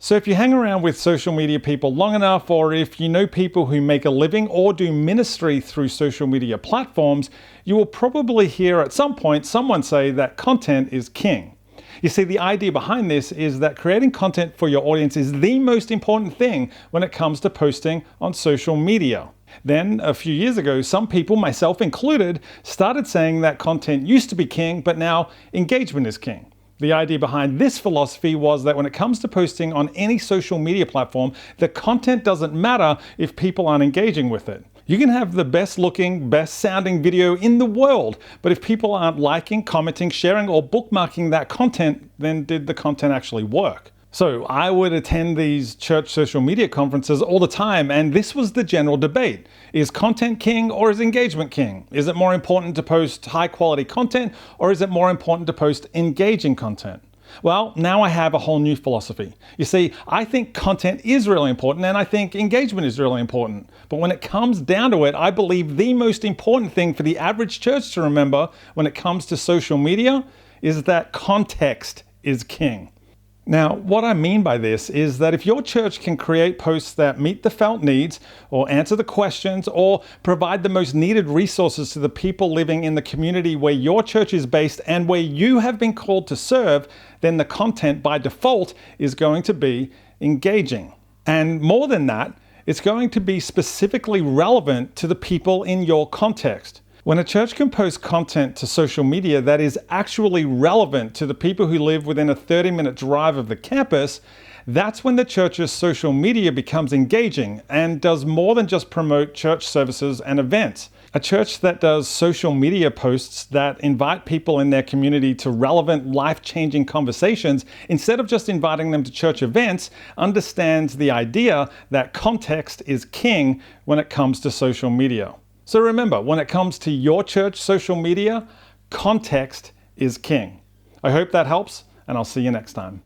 So if you hang around with social media people long enough, or if you know people who make a living or do ministry through social media platforms, you will probably hear at some point someone say that content is king. You see, the idea behind this is that creating content for your audience is the most important thing when it comes to posting on social media. Then, a few years ago, some people, myself included, started saying that content used to be king, but now engagement is king. The idea behind this philosophy was that when it comes to posting on any social media platform, the content doesn't matter if people aren't engaging with it. You can have the best looking, best sounding video in the world, but if people aren't liking, commenting, sharing, or bookmarking that content, then did the content actually work? So I would attend these church social media conferences all the time, and this was the general debate. Is content king or is engagement king? Is it more important to post high quality content, or is it more important to post engaging content? Well, now I have a whole new philosophy. You see, I think content is really important, and I think engagement is really important. But when it comes down to it, I believe the most important thing for the average church to remember when it comes to social media is that context is king. Now, what I mean by this is that if your church can create posts that meet the felt needs, or answer the questions, or provide the most needed resources to the people living in the community where your church is based and where you have been called to serve, then the content by default is going to be engaging. And more than that, it's going to be specifically relevant to the people in your context. When a church can post content to social media that is actually relevant to the people who live within a 30-minute drive of the campus, that's when the church's social media becomes engaging and does more than just promote church services and events. A church that does social media posts that invite people in their community to relevant, life-changing conversations instead of just inviting them to church events understands the idea that context is king when it comes to social media. So remember, when it comes to your church social media, context is king. I hope that helps, and I'll see you next time.